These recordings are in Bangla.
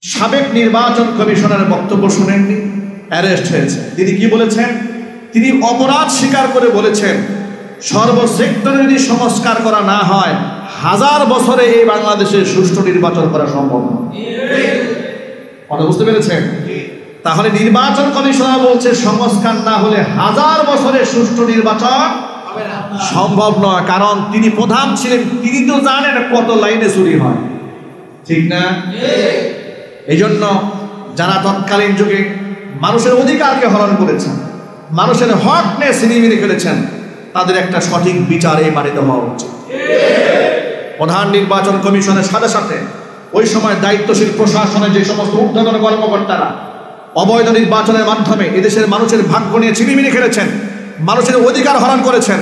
সাবেক নির্বাচন কমিশনারের বক্তব্য শুনেননি, অ্যারেস্ট হয়েছে। তিনি কি বলেছেন? তিনি অপরাধ স্বীকার করে বলেছেন সর্বসেক্টরে যদি সংস্কার করা না হয় 1000 বছরে এই বাংলাদেশে সুষ্ঠু নির্বাচন করা সম্ভব না। কথা বুঝতে পেরেছেন? তাহলে নির্বাচন কমিশনার বলছে সংস্কার না হলে 1000 বছরে সুষ্ঠু নির্বাচন সম্ভব নয়। কারণ তিনি প্রধান ছিলেন, তিনি তো জানেন কত লাইনে চুরি হয়, ঠিক না? এই জন্য যারা তৎকালীন যুগে মানুষের অধিকারকে হরণ করেছেন, মানুষের হক নিয়ে ছিনিমিনি ফেলেছেন, তাদের একটা সঠিক বিচার এই মাটিতে হওয়া উচিত। প্রধান নির্বাচন কমিশনের সাথে সাথে ওই সময় দায়িত্বশীল প্রশাসনের যে সমস্ত ঊর্ধ্বতন কর্মকর্তারা অবৈধ নির্বাচনের মাধ্যমে এদেশের মানুষের ভাগ্য নিয়ে ছিনিমিনি খেলেছেন, মানুষের অধিকার হরণ করেছেন,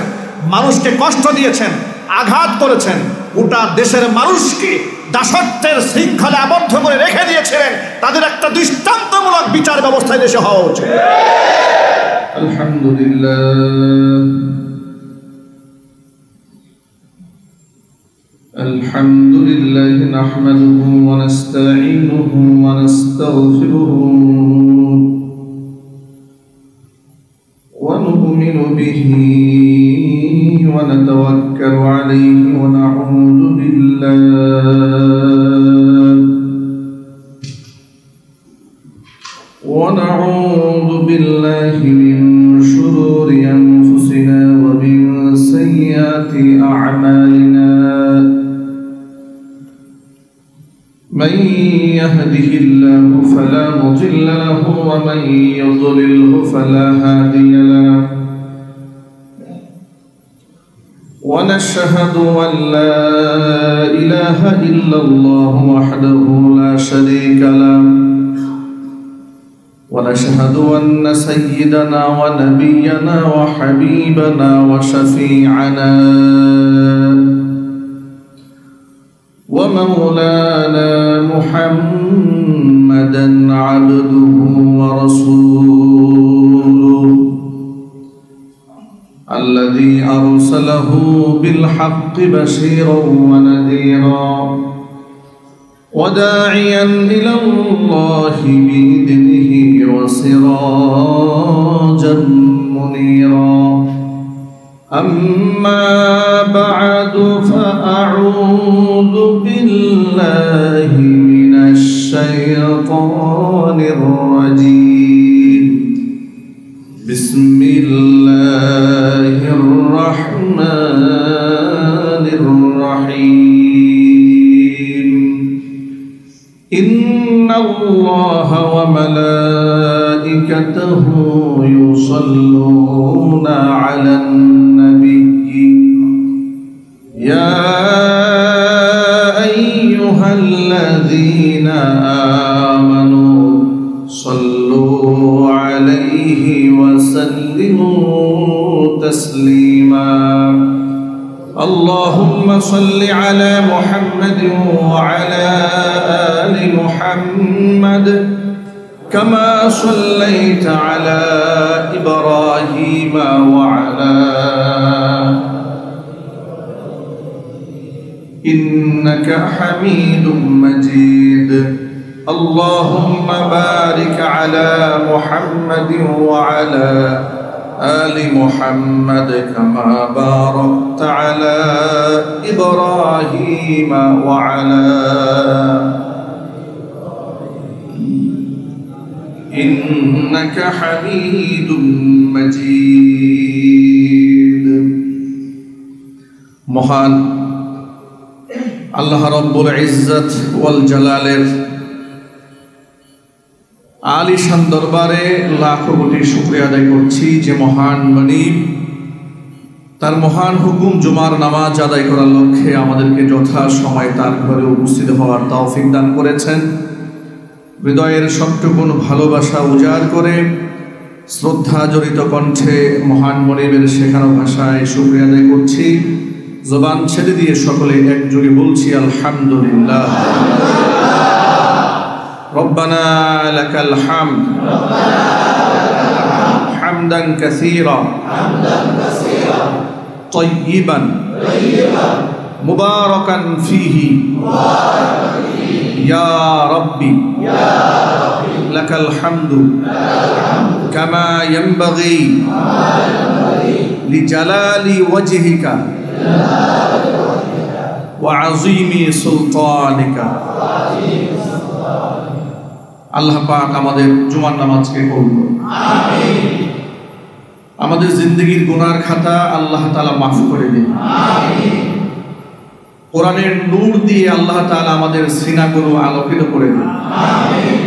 মানুষকে কষ্ট দিয়েছেন, আঘাত করেছেন, গোটা দেশের মানুষকে দাসত্বের শৃঙ্খলে আবদ্ধ করে রেখে দিয়েছিলেন, তাদের একটা দৃষ্টান্তমূলক বিচার ব্যবস্থা দেশে হওয়া উচিত। আলহামদুলিল্লাহ নাহমাদুহু ওয়া নাস্তাঈনুহু ওয়া নাস্তাগফিরুহু ওয়া নু'মিনু বিহি ওয়া নাতাওয়াক্কালু আলাইহি ওয়া না'উযু বিল্লাহি মিন শুরুরি আনফুসিনা ওয়া মিন সাইয়্যাতি আ'মালিনা من يهده الله فلا مضل له ومن يضلله فلا هادي له ونشهد أن لا إله إلا الله وحده لا شريك له ونشهد أن سيدنا ونبينا وحبيبنا وشفيعنا ومولانا محمدا عبده ورسوله الذي أرسله بالحق بشيرا ونذيرا وداعيا إلى الله بإذنه وسراجا منيرا أما بعد فأعوذ بالله من الشيطان الرجيم بسم الله الرحمن الرحيم إن الله وملائكته يصلون على النبي يا أيها الذين آمنوا صلوا عليه وسلموا تسليما اللهم صل على محمد وعلى آل محمد كما صليت على إبراهيم وعلى إنك حميد مجيد اللهم بارك على محمد وعلى آل محمد كما باركت على إبراهيم وعلى إنك حميد مجيد মহান আল্লাহ রব্বুল ইজ্জত ওয়াল জালালের আলিশান দরবারে লাখো কোটি শুকরিয়া আদায় করছি যে মহান মালিক তার মহান হুকুম জুমার নামাজ আদায় করার লক্ষ্যে আমাদেরকে যথা সময় তার ঘরে উপস্থিত হওয়ার তৌফিক দান করেছেন। হৃদয়ের সবটুকুন ভালোবাসা উজাড় করে শ্রদ্ধা জড়িত কণ্ঠে মহান মনিবের শেখানো ভাষায় শুকরিয়া আদায় করছি। জবান ছেড়ে দিয়ে সকলে একযোগে বলছি আলহামদুলিল্লাহ। রব্বানা লাকাল হামদ হামদান কাসীরা طيبا مباركا فيه ইয়া রাব্বি লাকাল হামদু কামা ইয়ানবাগি লিজালালি ওয়াজহিকা ওয়া আযীমি সুলতানিকা। আল্লাহ পাক আমাদের জুমার নামাজকে কবুল করুন। আমিন। আমাদের জিন্দেগীর গুনার খাতা আল্লাহ তাআলা মাফ করে দিন। আমিন। কোরআনের নূর দিয়ে আল্লাহ তাআলা আমাদের সিনাগুলো আলোকিত করে দিন। আমিন।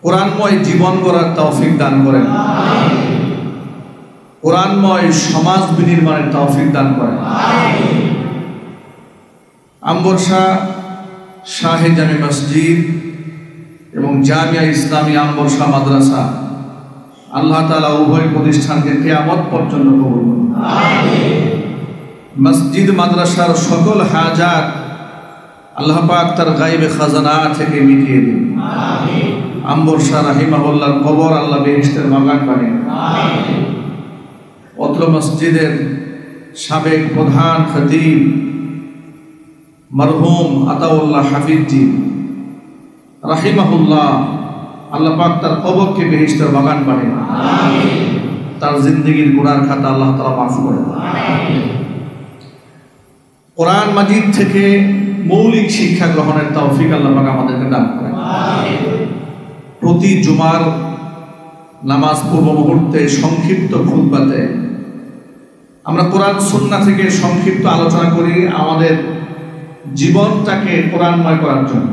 কোরআনময় জীবন গড়ার তৌফিক দান করেন। আমিন। কোরআনময় সমাজ বিনির্মাণের তৌফিক দান করেন। আমিন। আমবর্ষা শাহে জামে মসজিদ এবং জামিয়া ইসলামী আমবর্ষা মাদ্রাসা আল্লাহ তাআলা উভয় প্রতিষ্ঠানকে কিয়ামত পর্যন্ত কবুল করুন। আমিন। মসজিদ মাদ্রাসার সকল হাজাত আল্লাহ পাক তার গায়বে খাজানা থেকে মিটিয়ে দিন। আমিন। আমবর্ষা রাহিমাহুল্লাহর কবর আল্লাহ বেহেশতের বাগান বানিয়ে দিন। আমিন। অত্র মসজিদের সাবেক প্রধান খতিব মরহুম আতাউল্লাহ হাফিজজি রাহিমাহুল্লাহ আল্লাহ পাক তার কবরকে বেহেশতের বাগান বানিয়ে দিন। আমিন। তার জিন্দেগীর গুনার খাতা আল্লাহ তাআলা মাফ করে দিন। আমিন। কোরআন মাজিদ থেকে মৌলিক শিক্ষা গ্রহণের তৌফিক আল্লাহ পাক আমাদেরকে দান করেন। আমিন। প্রতি জুমার নামাজ পূর্ব মুহূর্তে সংক্ষিপ্ত খুতবাতে আমরা কোরআন সুন্নাহ থেকে সংক্ষিপ্ত আলোচনা করি আমাদের জীবনটাকে কোরআনময় করার জন্য।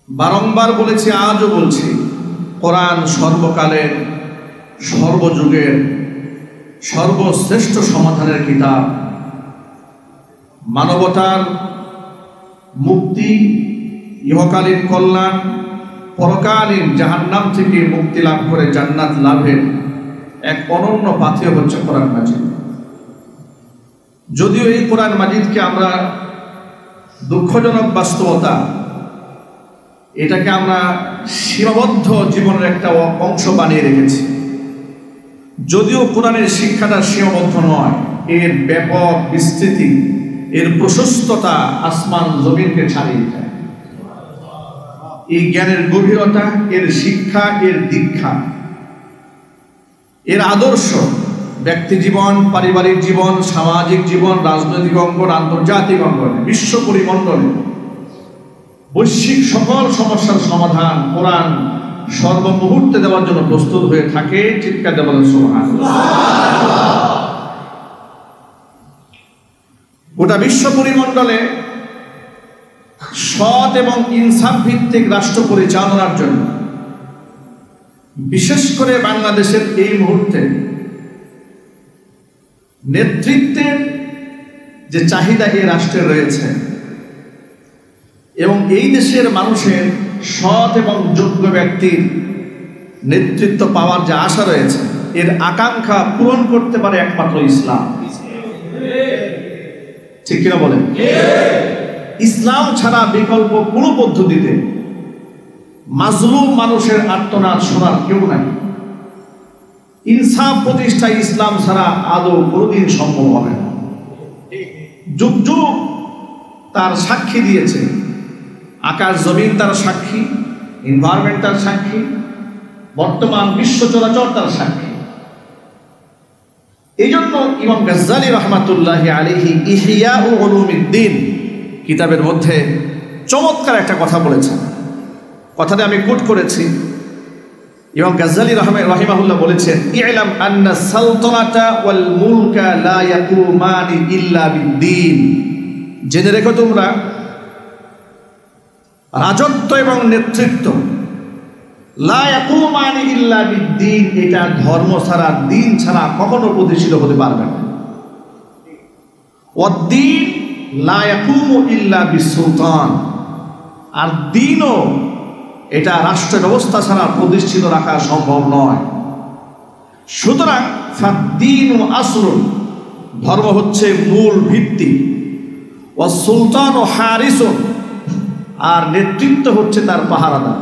বারংবার বলেছি, আজও বলছি, কোরআন সর্বকালের সর্বযুগের সর্বশ্রেষ্ঠ সমাধানের কিতাব। মানবতার মুক্তি, ইহকালীন কল্যাণ, পরকালীন জাহান্নাম থেকে মুক্তি লাভ করে জান্নাত লাভের এক অনন্য পাথেয় হচ্ছে কোরআন মাজিদ। যদিও এই কোরআন মাজিদকে আমরা দুঃখজনক বাস্তবতা, এটাকে আমরা সীমাবদ্ধ জীবনের একটা অংশ বানিয়ে রেখেছি। যদিও কোরআনের শিক্ষাটা সীমাবদ্ধ নয়, এর ব্যাপক বিস্তৃতি, এর প্রশস্ততা আসমান জমিনকে ছাড়িয়ে যায়। এই জ্ঞানের গভীরতা, এর শিক্ষা, এর দীক্ষা, এর আদর্শ ব্যক্তি জীবন, পারিবারিক জীবন, সামাজিক জীবন, রাজনৈতিক অঙ্গন, আন্তর্জাতিক অঙ্গনে, বিশ্ব পরিমণ্ডলে বৈশ্বিক সকল সমস্যার সমাধান কোরআন সর্বমুহূর্তে দেওয়ার জন্য প্রস্তুত হয়ে থাকে। চিৎকার দিয়ে বলেন সুবহানাল্লাহ। গোটা বিশ্ব পরিমণ্ডলে সৎ এবং ইনসাফ ভিত্তিক রাষ্ট্র পরিচালনার জন্য, বিশেষ করে বাংলাদেশের এই মুহূর্তে নেতৃত্বের যে চাহিদা এই রাষ্ট্রে রয়েছে এবং এই দেশের মানুষের সৎ এবং যোগ্য ব্যক্তির নেতৃত্ব পাওয়ার যে আশা রয়েছে, এর আকাঙ্ক্ষা পূরণ করতে পারে একমাত্র ইসলাম। ঠিক কিনা বলেন? ইসলাম ছাড়া বিকল্প কোনো পদ্ধতিতে মাজলুম মানুষের আর্তনাদ শোনার কেউ নাই। ইনসাফ প্রতিষ্ঠা ইসলাম ছাড়া আদৌ কোনোদিন সম্ভব হবে না। যুগ যুগ তার সাক্ষী দিয়েছে, আকাশ জমিন তার সাক্ষী, এনভায়রনমেন্ট তার সাক্ষী, বর্তমান বিশ্ব চরাচর তার সাক্ষী। এই জন্য ইমাম গাজ্জালী রহমাতুল্লাহি আলাইহি ইহইয়া উলুমিদ্দিন কিতাবের মধ্যে চমৎকার একটা কথা বলেছেন। কথাটা আমি কোট করেছি। ইমাম গাজ্জালী রাহিমাহুল্লাহ বলেছেন, ইলাম আন্না সালতানাতা ওয়াল মুলকা লা ইয়াকুমানি ইল্লা বিদ্দীন। জেনে রেখো তোমরা, রাজত্ব এবং নেতৃত্ব লা ইয়াকুমানি ইল্লা বিদ্দীন, এটা ধর্ম ছাড়া, দিন ছাড়া কখনো প্রতিষ্ঠিত হতে পারবে না। ওয়াদ্দীন লা ইয়াকুমু ইল্লা বিসুলতান, আর দিনও এটা রাষ্ট্র ব্যবস্থা ছাড়া প্রতিষ্ঠিত রাখা সম্ভব নয়। সুতরাং ফাদ্দীনু আসলুন, ধর্ম হচ্ছে মূল ভিত্তি, ওয়াস সুলতানু হারিসুন, আর নেতৃত্ব হচ্ছে তার পাহারাদার।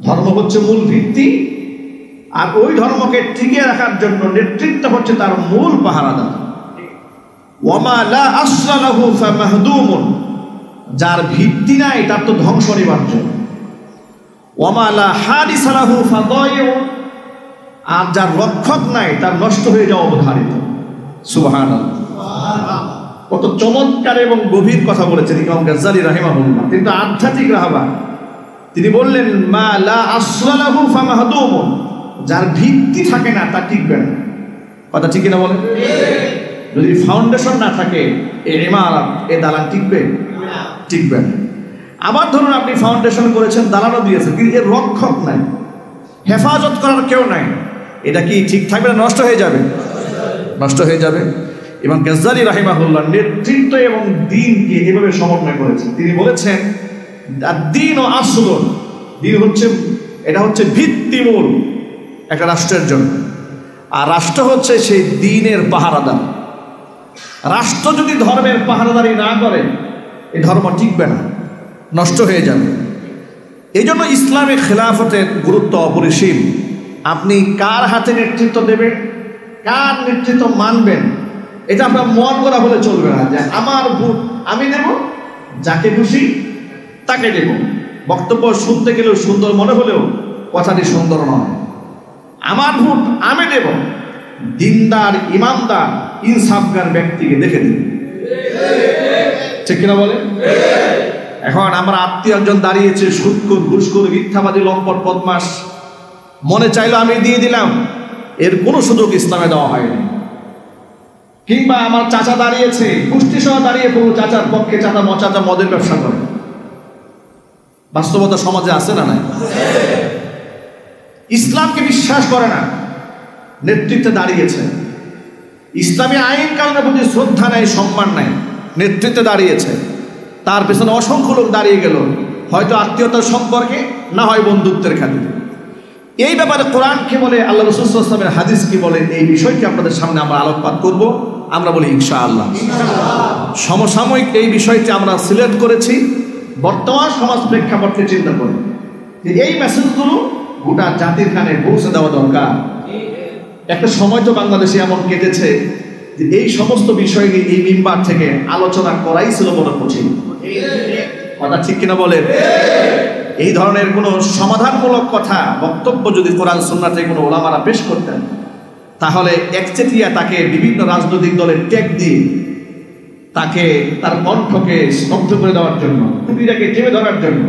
ধর্ম হচ্ছে মূল ভিত্তি, আর ওই ধর্মকে টিকিয়ে রাখার জন্য নেতৃত্ব হচ্ছে তার মূল পাহারাদার। ওয়ামা লা আসলা লাহু ফামাহদুমুন, যার ভিত্তি নাই তার তো ধ্বংস অনিবার্য। ওয়ামা লা হাদিসা লাহু ফাদায়ুন, আর যার রক্ষক নাই তার নষ্ট হয়ে যাওয়া অবধারিত। সুবহানাল্লাহ, কত চমৎকার এবং গভীর কথা বলেছেন ইমাম গাজ্জালী রাহিমাহুল্লাহ। কিন্তু আধ্যাত্মিক রাহবার তিনি বললেন মা লা আসলা লাহু ফামাহদুমুন, যার ভিত্তি থাকে না তা টিকবে না। কথা ঠিক কিনা বলেন? যদি ফাউন্ডেশন না থাকে এই ইমারত, এই দালান টিকবে টিকবে না। আবার ধরুন আপনি ফাউন্ডেশন করেছেন, দালানও দিয়েছেন, কিন্তু এর রক্ষক নাই, হেফাজত করার কেউ নাই, এটা কি ঠিক থাকবে না নষ্ট হয়ে যাবে? নষ্ট হয়ে যাবে। এবং গাজ্জালী রাহিমাহুল্লাহ নেতৃত্ব এবং দ্বীনকে এভাবে সমন্বয় করেছেন। তিনি বলেছেন দ্বীন ও আসলুন, দ্বীন হচ্ছে, এটা হচ্ছে ভিত্তিমূল একটা রাষ্ট্রের জন্য, আর রাষ্ট্র হচ্ছে সেই দ্বীনের পাহারাদার। রাষ্ট্র যদি ধর্মের পাহারাদারি না করে এই ধর্ম টিকবে না, নষ্ট হয়ে যাবে। এই জন্য ইসলামে খেলাফতের গুরুত্ব অপরিসীম। আপনি কার হাতে নেতৃত্ব দেবেন, কার নেতৃত্ব মানবেন, এটা আপনার মন করা হলে চলবে না যে আমার ভোট আমি দেব, যাকে খুশি তাকে দেব। বক্তব্য শুনতে গেলেও সুন্দর মনে হলেও কথাটি সুন্দর নয়। আমার ভোট আমি দেব, দিনদার ইমানদার ইনসাফগার ব্যক্তিকে দেখে দিন। ঠিক কিনা বলে? এখন আমার আত্মীয় একজন দাঁড়িয়েছে, সুদখোর, ঘুষখোর, মিথ্যাবাদী, লম্পট, বদমাস, মনে চাইলো আমি দিয়ে দিলাম, এর কোনো সুযোগ ইসলামে দেওয়া হয়নি। কিংবা আমার চাচা দাঁড়িয়েছে, গোষ্ঠী সহ দাঁড়িয়ে পুরো চাচার পক্ষে, চাচা মচাচা মদের ব্যবসা করে। বাস্তবতা সমাজে আছে না নাই? ইসলামকে বিশ্বাস করে না, নেতৃত্বে দাঁড়িয়েছে। ইসলামী আইন কানুনের প্রতি শ্রদ্ধা নাই, সম্মান নাই, নেতৃত্বে দাঁড়িয়েছে। তার পেছনে অসংখ্য লোক দাঁড়িয়ে গেল, হয়তো আত্মীয়তার সম্পর্কে, না হয় বন্ধুত্বের খাতিরে। এই ব্যাপারে কোরআন কি বলে, আল্লাহ রাসূল সাল্লাল্লাহু আলাইহি ওয়াসাল্লামের হাদিস কি বলে, এই বিষয়টি আপনাদের সামনে আমরা আলোকপাত করব। আমরা বলি ইনশাআল্লাহ। সমসাময়িক এই বিষয়টি আমরা সিলেক্ট করেছি বর্তমান সমাজ প্রেক্ষাপটকে চিন্তা করে, যে এই মেসেজগুলো গোটা জাতির কানে পৌঁছে দেওয়া দরকার। একটা সময় তো বাংলাদেশে এমন কেটেছে যে এই সমস্ত বিষয় নিয়ে এই মিম্বার থেকে আলোচনা করাই ছিল বড় কঠিন। কথা ঠিক কিনা বলেন? এই ধরনের কোনো সমাধানমূলক কথা, বক্তব্য যদি কোরআন সুন্নাতে কোনো ওলামারা পেশ করতেন, তাহলে একচেটিয়া তাকে বিভিন্ন রাজনৈতিক দলের ট্যাগ দিয়ে তাকে, তার কণ্ঠকে স্তব্ধ করে দেওয়ার জন্য, টুপিটাকে টেনে ধরার জন্য,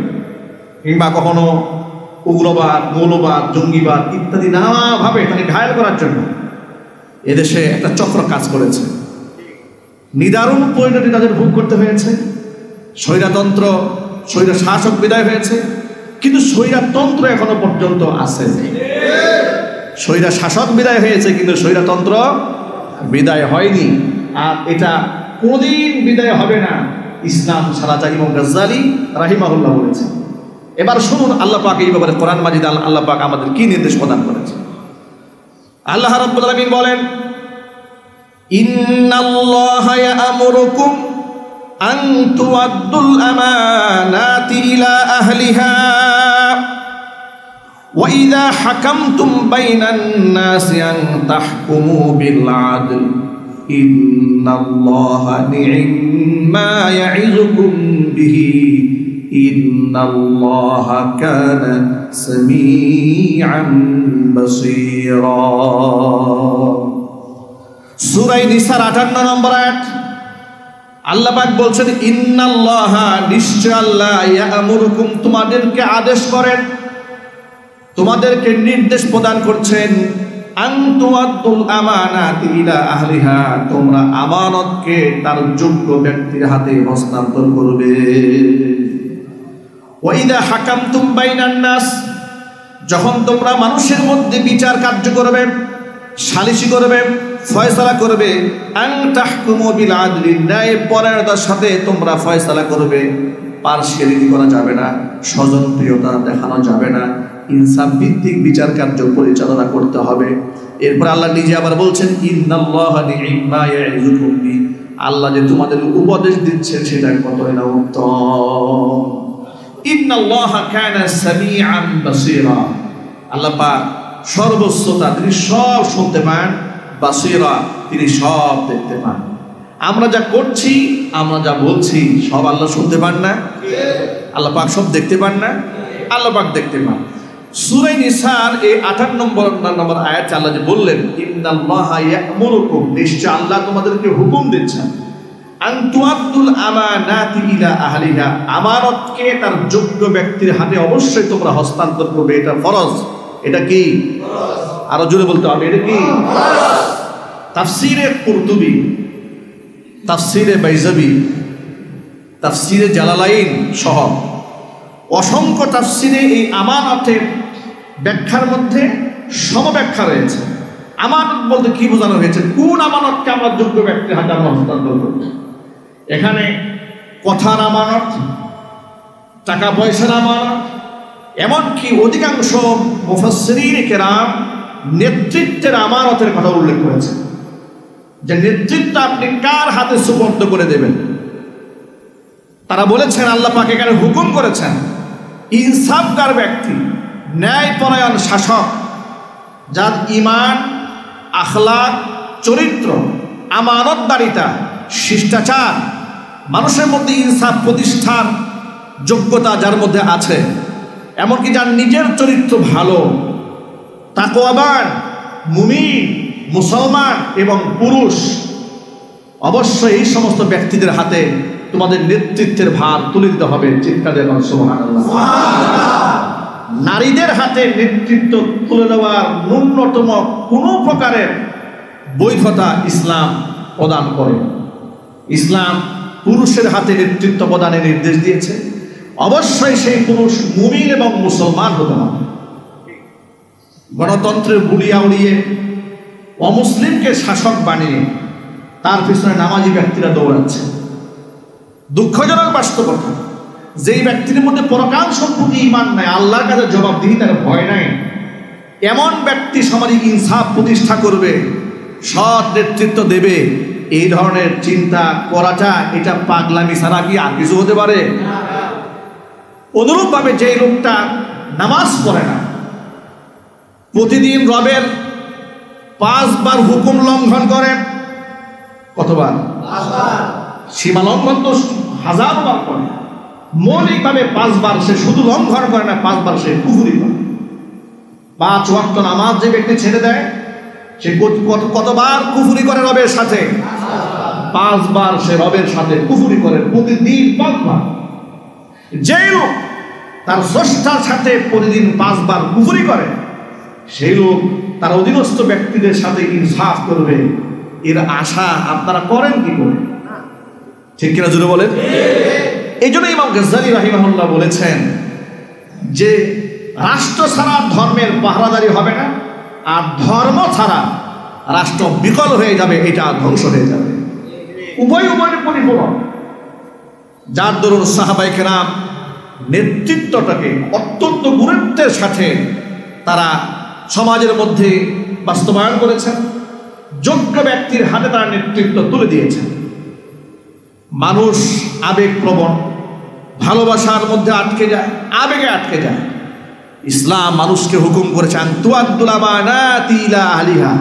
কিংবা কখনো উগ্রবাদ, মৌলবাদ, জঙ্গিবাদ ইত্যাদি নানাভাবে তাকে ঘায়েল করার জন্য এদেশে একটা চক্র কাজ করেছে। নিদারুণ পরিণতি তাদের ভোগ করতে হয়েছে। স্বৈরতন্ত্র, স্বৈর শাসক বিদায় হয়েছে, কিন্তু স্বৈরতন্ত্র এখনো পর্যন্ত আছে। স্বৈরা শাসক বিদায় হয়েছে, কিন্তু স্বৈরতন্ত্র বিদায় হয়নি, আর এটা কোনদিন বিদায় হবে না ইসলাম ছাড়া, যা ইমাম গাজ্জালী রাহিমাহুল্লাহ বলেছে। এবার শুনুন আল্লাহ পাক এই ব্যাপারে কোরআন মাজিদ আল্লাহ পাক আমাদের কি নির্দেশ প্রদান করেছে। আল্লাহ রাব্বুল আলামিন বলেন, ইন্নাল্লাহা ইয়া'মুরুকুম আন তু'আদ্দুল আমানাতি ইলা আহলিহা ওয়া ইযা হাকামতুম বাইনান নাসি আন তাহকুমু বিল আদল ইন্নাল্লাহা নি'মা ইয়া'iযুকুম বিহি ইন্নাল্লাহা কানা সামিআন বাসীরা। সূরা নিসার 58 নম্বর আয়াত। আল্লাহ পাক বলছেন, ইন্নাল্লাহা, নিশ্চয় আল্লাহ, ইয়া'মুরুকুম, তোমাদেরকে আদেশ করেন, তোমাদেরকে নির্দেশ প্রদান করছেন, আন তু'আদ্দুল আমানাতি ইলা আহলিহা, তোমরা আমানতকে তার যোগ্য ব্যক্তির হাতে হস্তান্তর করবে। ওয়া ইযা হাকামতুম বাইনান নাস, যখন তোমরা মানুষের মধ্যে বিচার কার্য করবে, সালিশি করবে, ফয়সালা করবে, আন তাহকুমু বিল আদলি, ন্যায় পরায়ণতার সাথে তোমরা ফয়সালা করবে। পার্সিয়ালিটি করা যাবে না, স্বজনপ্রিয়তা দেখানো যাবে না, ইনসাফ ভিত্তিক বিচার কার্য পরিচালনা করতে হবে। এরপর আল্লাহ নিজে আবার বলছেন, ইন্নাল্লাহা নি'মা ইয়া'iযুকুম বি, আল্লাহ যে তোমাদের উপদেশ দিচ্ছেন সেটা কতই না উত্তম। ইন্নাল্লাহা কানা সামিআন বাসীরা, আল্লাহ পাক সর্বশ্রোতা, তিনি সব শুনতে পান, বাসীরা, তিনি সব দেখতে পান। আমরা যা করছি, আমরা যা বলছি, সব আল্লাহ শুনতে পান না? আল্লাহ পাক সব দেখতে পান না? আল্লাহ পাক দেখতে পান। সূরা নিসার এই 58 নম্বর আয়াতে আল্লাহ যে বললেন, ইন্নাল্লাহা ইয়া'মুরুকুম, নিশ্চয় আল্লাহ তোমাদেরকে হুকুম দিচ্ছেন, আন তুআদ্দুল আমানাতি ইলা আহলিহা, আমানতকে তার যোগ্য ব্যক্তির হাতে অবশ্যই তোমরা হস্তান্তর করবে। এটা ফরজ। এটা কি ফরজ? আরো জোরে বলতে হবে, এটা কি ফরজ? তাফসীরে কুরতুবী, তাফসীরে বাইজাবি, তাফসীরে জালালাইন সহ অসংখ্য তাফসীরে এই আমানতের ব্যাখ্যার মধ্যে সমব্যাখ্যা রয়েছে। আমানত বলতে কি বোঝানো হয়েছে? কোন আমানতকে আমরা যোগ্য ব্যক্তির হাতে আমরা হস্তান্তর করব? এখানে কথার আমানত, টাকা পয়সার আমানত, এমনকি অধিকাংশ মুফাসসিরিন কেরাম নেতৃত্বের আমানতের কথা উল্লেখ করেছে, যে নেতৃত্ব আপনি কার হাতে সুপর্দ করে দেবেন। তারা বলেছেন, আল্লাহ পাক এখানে হুকুম করেছেন ইনসাফগার ব্যক্তি, ন্যায়পরায়ণ শাসক, যার ঈমান, আখলাক, চরিত্র, আমানতদারিতা, শিষ্টাচার, মানুষের মধ্যে ইনসাফ প্রতিষ্ঠার যোগ্যতা যার মধ্যে আছে, এমনকি যার নিজের চরিত্র ভালো, তাকওয়াবান, মুমিন, মুসলমান এবং পুরুষ, অবশ্যই এই সমস্ত ব্যক্তিদের হাতে তোমাদের নেতৃত্বের ভার তুলে দিতে হবে। চিৎকার দিয়ে বলুন সুবহানাল্লাহ। নারীদের হাতে নেতৃত্ব তুলে দেওয়ার ন্যূনতম কোনো প্রকারের বৈধতা ইসলাম প্রদান করে। ইসলাম পুরুষের হাতে নেতৃত্ব প্রদানের নির্দেশ দিয়েছে। অবশ্যই সেই পুরুষ মুমিন এবং মুসলমান হতে হবে। গণতন্ত্রের বুলিয়া উড়িয়ে অমুসলিমকে শাসক বানিয়ে তার পিছনে নামাজি ব্যক্তিরা দৌড়াচ্ছে। দুঃখজনক বাস্তবতা, যেই ব্যক্তির মধ্যে পরকাল সম্পর্কে ঈমান নাই, আল্লাহর কাছে জবাবদিহিতার ভয় নাই, এমন ব্যক্তি সামাজিক ইনসাফ প্রতিষ্ঠা করবে, সৎ নেতৃত্ব দেবে, এই ধরনের চিন্তা করাটা এটা পাগলামি ছাড়া কি আর কিছু হতে পারে? অনুরূপভাবে যে লোকটা নামাজ পড়ে না, প্রতিদিন রবের 5 বার হুকুম লঙ্ঘন করে, কতবার? 5 বার। সীমা লঙ্ঘন তো 1000 বার করে। মৌলিকভাবে 5 বার সে শুধু লঙ্ঘন করে না, 5 বার সে কুফরি করে। 5 ওয়াক্ত নামাজ যে ব্যক্তি ছেড়ে দেয়, সে কতবার কুফরি করে রবের সাথে? 5 বার সে রবের সাথে কুফরি করে, প্রতিদিন 5 বার। যে লোক তার স্রষ্টার সাথে প্রতিদিন 5 বার কুফরি করে, সেই লোক তার অধীনস্থ ব্যক্তিদের সাথে ইনসাফ করবে, এর আশা আপনারা করেন কি করে? ঠিক কিনা জুড়ে বলেন? এই জন্য ইমাম গাজ্জালী রাহিমাহুল্লাহ বলেছেন যে রাষ্ট্র ছাড়া ধর্মের পাহারাদারি হবে না, আর ধর্ম ছাড়া রাষ্ট্র বিকল হয়ে যাবে, এটা ধ্বংস হয়ে যাবে। উভয় উভয়ের পরিপূরক। যার দরুন সাহাবায়ে কেরাম নেতৃত্বটাকে অত্যন্ত গুরুত্বের সাথে তারা সমাজের মধ্যে বাস্তবায়ন করেছেন, যোগ্য ব্যক্তির হাতে তারা নেতৃত্ব তুলে দিয়েছেন। মানুষ আবেগপ্রবণ, ভালোবাসার মধ্যে আটকে যায়, আবেগে আটকে যায়। ইসলাম মানুষকে হুকুম করেছেন তুআদ্দুল আমানাতি ইলা আহলিহা,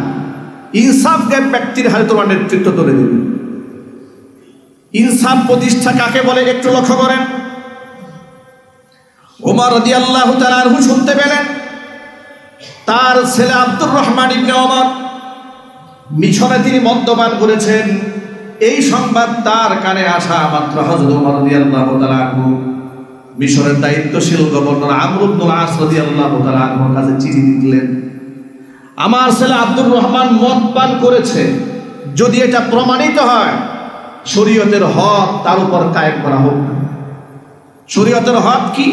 ইনসাফগার ব্যক্তির হাতে তোমার নেতৃত্ব তুলে দেবে। ইনসাফ প্রতিষ্ঠা কাকে বলে একটু লক্ষ্য করেন। ওমর রাদিয়াল্লাহু তাআলা আনহু শুনতে পেলেন তার ছেলে আব্দুর রহমান ইবনে ওমর মিশরে তিনি মদ্যপান করেছেন। এই সংবাদ তার কানে আসা মাত্র হযরত ওমর রাদিয়াল্লাহু তাআলা আনহু মিশরের দায়িত্বশীল গভর্নর আমর ইবনুল আস রাদিয়াল্লাহু তাআলা আনহুর কাছে চিঠি লিখলেন, আমার ছেলে আব্দুর রহমান মদ পান করেছে, যদি এটা প্রমাণিত হয় শরীয়তের হদ তার উপর কায়েম করা হোক। শরীয়তের হদ কি?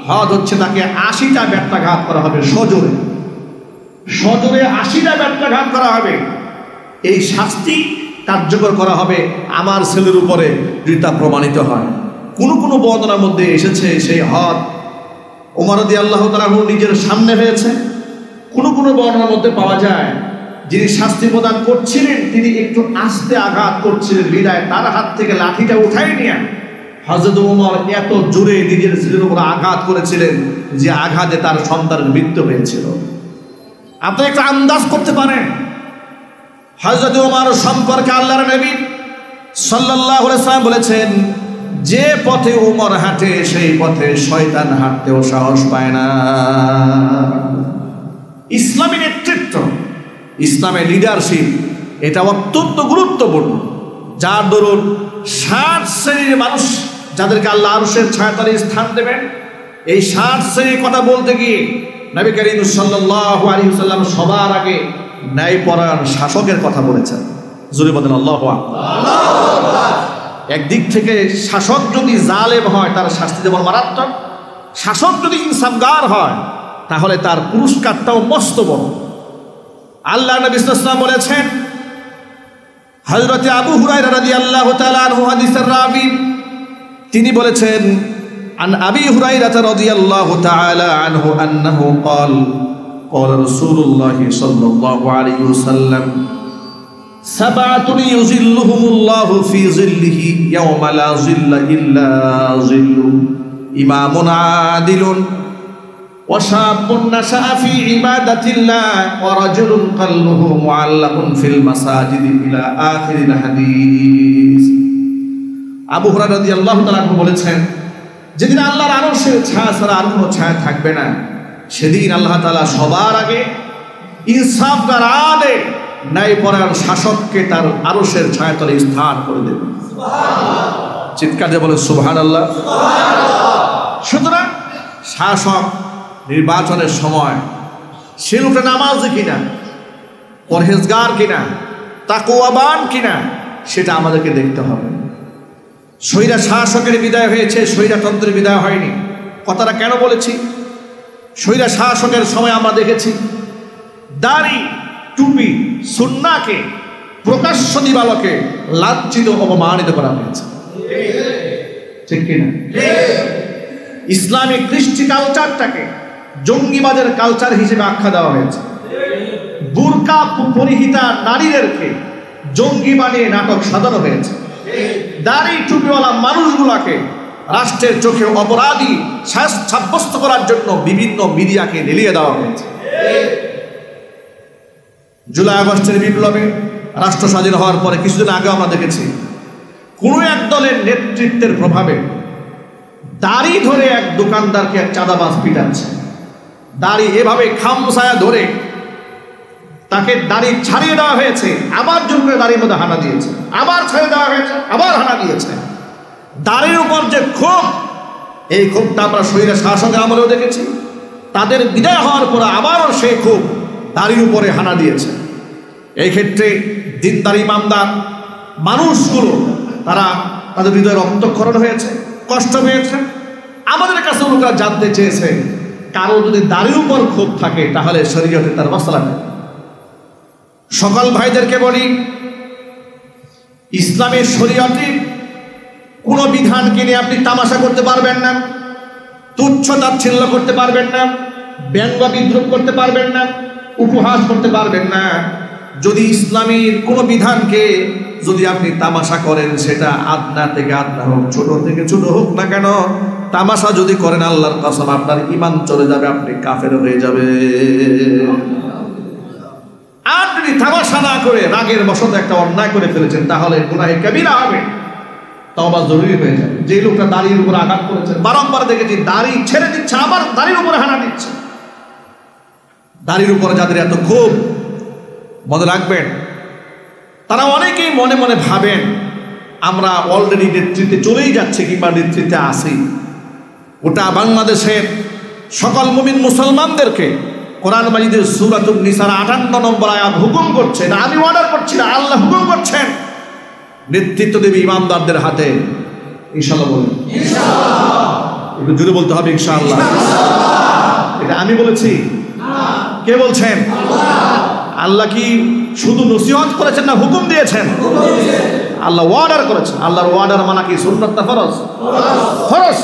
হদ হচ্ছে তাকে 80টা ব্যত্যাঘাত করা হবে, সজোরে সজোরে 80টা ব্যত্যাঘাত করা হবে। এই শাস্তি কার্যকর করা হবে আমার ছেলের উপরে যদি তা প্রমাণিত হয়। কোন কোন বর্ণনার মধ্যে এসেছে সেই হদ ওমর রাদিয়াল্লাহু তাআলা নিজের সামনে হয়েছে। কোন কোন বর্ণনার মধ্যে পাওয়া যায় যিনি শাস্তি প্রদান করছিলেন তিনি একটু আস্তে আঘাত করছিলেন, বিদায় তার হাত থেকে লাঠিটা উঠাই নিয়ে হযরত ওমর এত জোরে নিজের ছেলের উপর আঘাত করেছিলেন যে আঘাতে তার সন্তানের মৃত্যু হয়েছিল। আপনি একটু আন্দাজ করতে পারেন হযরত ওমর সম্পর্কে আল্লাহর নবী সাল্লাল্লাহু আলাইহি ওয়াসাল্লাম বলেছেন, যে পথে উমর হাঁটে সেই পথে শয়তান হাঁটতেও সাহস পায় না। ইসলামী নেতৃত্ব, ইসলামের লিডারশিপ, এটা অত্যন্ত গুরুত্বপূর্ণ। যার দরুন 60 শ্রেণীর মানুষ যাদেরকে আল্লাহ আরশের ছায়াতলে স্থান দেবেন, এই 60 শ্রেণীর কথা বলতে গিয়ে নবী করিম সাল্লাল্লাহু আলাইহি ওয়াসাল্লাম সবার আগে ন্যায়পরায়ণ শাসকের কথা বলেছেন। জোরে বলেন আল্লাহু আকবার। একদিক থেকে শাসক যদি জালেম হয় তার শাস্তি যেমন মারাত্মক, শাসক যদি ইনসাফগার হয় তাহলে তার পুরস্কারটাও মস্ত বড়। আল্লাহ নবী সাল্লাল্লাহু আলাইহি ওয়াসাল্লাম বলেছেন, হযরত আবু হুরায়রা রাদিয়াল্লাহু তাআলা আনহু হাদিসের রাবী, তিনি বলেছেন, আন আবি হুরায়রা রাদিয়াল্লাহু তাআলা আনহু আন্নাহু ক্বাল ক্বালা রাসূলুল্লাহ সাল্লাল্লাহু আলাইহি ওয়াসাল্লাম সাবআতুন ইউযিল্লুহুমুল্লাহু ফি যিল্লিহি ইয়াওমা লা যিল্লা ইল্লা যিল্লু ইমামুন আদিলুন ওয়া শাবুন নাশাআ ফি ইবাদাতিল্লাহ ওয়া রাজুলুন কলবুহু মুআল্লাকুন ফিল মাসাজিদি ইলা আখিরিল হাদিস। আবু হুরায়রা রাদিয়াল্লাহু তাআলা বলেছেন, যেদিন আল্লাহর আরশের ছায়া ছাড়া আর কোনো ছায়া থাকবে না, সেদিন আল্লাহ তাআলা সবার আগে ইনসাফগার আদে ন্যায়পরায়ণ শাসককে তার আরশের ছায়াতলে স্থান করে দেবেন। সুবহানাল্লাহ, চিৎকার দিয়ে বলেন সুবহানাল্লাহ। সুতরাং শাসক নির্বাচনের সময় সে লোকটা নামাজি কিনা, পরহেজগার কিনা, তাকওয়াবান কিনা, সেটা আমাদেরকে দেখতে হবে। স্বৈরা শাসকের বিদায় হয়েছে, স্বৈরাতন্ত্রের বিদায় হয়নি। কথাটা কেন বলেছি? স্বৈরা শাসকের সময় আমরা দেখেছি দাড়ি, টুপি, সুন্নাহকে প্রকাশ্য দিবালোকে লাঞ্ছিত, অপমানিত করা হয়েছে, ঠিক কিনা? ইসলামিক কৃষ্টি কালচারটাকে জঙ্গিবাদের কালচার হিসেবে আখ্যা দেওয়া হয়েছে। বুরকা পরিহিতা নারীদেরকে জঙ্গি বানিয়ে নাটক সাজানো হয়েছে। দাড়ি টুপিওয়ালা মানুষগুলাকে রাষ্ট্রের চোখে অপরাধী সাব্যস্ত করার জন্য বিভিন্ন মিডিয়াকে লেলিয়ে দেওয়া হয়েছে। জুলাই আগস্টের বিপ্লবে রাষ্ট্র স্বাধীন হওয়ার পরে কিছুদিন আগে আমরা দেখেছি কোনো এক দলের নেতৃত্বের প্রভাবে দাড়ি ধরে এক দোকানদারকে এক চাঁদাবাজ পিটাচ্ছে। দাড়ি এভাবে খামসায়া ধরে তাকে দাড়ি ছাড়িয়ে দেওয়া হয়েছে, আবার জোর করে দাড়ির মধ্যে হানা দিয়েছে, আবার ছেড়ে দেওয়া হয়েছে, আবার হানা দিয়েছে। দাড়ির উপর যে ক্ষোভ, এই ক্ষোভটা আমরা স্বৈরা শাসকের আমলেও দেখেছি। তাদের বিদায় হওয়ার পর আবারও সেই ক্ষোভ দাড়ির উপরে হানা দিয়েছে। এই ক্ষেত্রে দিনদার ইমানদার মানুষগুলো তারা তাদের হৃদয়ে রক্তক্ষরণ হয়েছে, কষ্ট পেয়েছে। আমাদের কাছে লোকেরা জানতে চেয়েছে, কারো যদি দাড়ির উপর ক্ষোভ থাকে তাহলে শরীয়তে তার মাসলা নেই। সকল ভাইদেরকে বলি, ইসলামের শরীয়তে কোনো বিধানকে নিয়ে আপনি তামাশা করতে পারবেন না, তুচ্ছ তাচ্ছিল্য করতে পারবেন না, ব্যঙ্গ বিদ্রুপ করতে পারবেন না, উপহাস করতে পারবেন না। যদি ইসলামের কোনো বিধানকে যদি আপনি তামাশা করেন, সেটা আদনা থেকে আদনা হোক, ছোট থেকে ছোট হোক না কেন, তামাশা যদি করেন আল্লাহর কসম আপনার ঈমান চলে যাবে, আপনি কাফের হয়ে যাবে। আর যদি তামাশা না করে রাগের বশত একটা অন্যায় করে ফেলেছেন তাহলে গুনাহে কবিরা হবে, তওবা জরুরি হয়ে যাবে। যে লোকটা দাড়ির উপর আঘাত করেছেন, বারংবার দেখেছি দাড়ি ছেড়ে দিচ্ছে, আবার দাড়ির উপরে হানা দিচ্ছে। দাড়ির উপরে যাদের এত ক্ষোভ, মনে রাখবেন তারা অনেকেই মনে মনে ভাবেন আমরা অলরেডি নেতৃত্বে চলেই যাচ্ছে কিংবা নেতৃত্বে আসি। ওটা বাংলাদেশের সকল মুমিন মুসলমানদেরকে কোরআন মাজিদের সূরাতুন নিসার 58 নম্বর আয়াত হুকুম করছে, না আমি অর্ডার করছি না, আল্লাহ হুকুম করছেন, নেতৃত্ব দেবে ইমানদারদের হাতে। ইনশাআল্লাহ বলেন ইনশাআল্লাহ, একটু জোরে বলতে হবে ইনশাআল্লাহ। এটা আমি বলেছি? কে বলছেন? আল্লাহ কি শুধু নসিহত করেছেন না হুকুম দিয়েছেন? আল্লাহ অর্ডার করেছেন। আল্লাহর অর্ডার মানা কি সুন্নাত না ফরজ? ফরজ,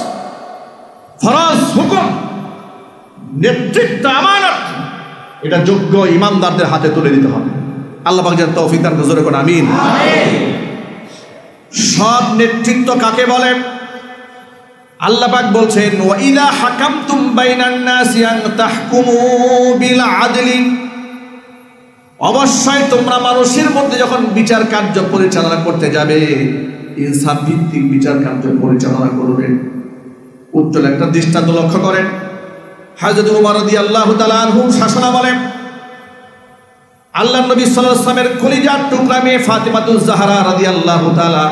ফরজ হুকুম। নেতৃত্ব আমানত, এটা যোগ্য ইমানদারদের হাতে তুলে দিতে হবে। আল্লাহ পাক যেন তৌফিক দান করেন, জোরে করে আমিন। সৎ নেতৃত্ব কাকে বলেন? আল্লাহ পাক বলছেন, ওয়া ইযা হাকামতুম বাইনান নাসি আন তাহকুমু বিল আদলি অবশ্যই তোমরা মানুষের মধ্যে যখন বিচার কার্য পরিচালনা করতে যাবে, ইনসাফ ভিত্তিক বিচার কার্য পরিচালনা করবে। উজ্জ্বল একটা দৃষ্টান্ত লক্ষ্য করেন। হযরত ওমর রাদিয়াল্লাহু তাআলা আনহু শাসনামলে আল্লাহর নবী সাল্লাল্লাহু আলাইহি ওয়াসাল্লামের কলিজার টুকরা মেয়ে ফাতিমাতুজ জাহরা রাদিয়াল্লাহু তাআলা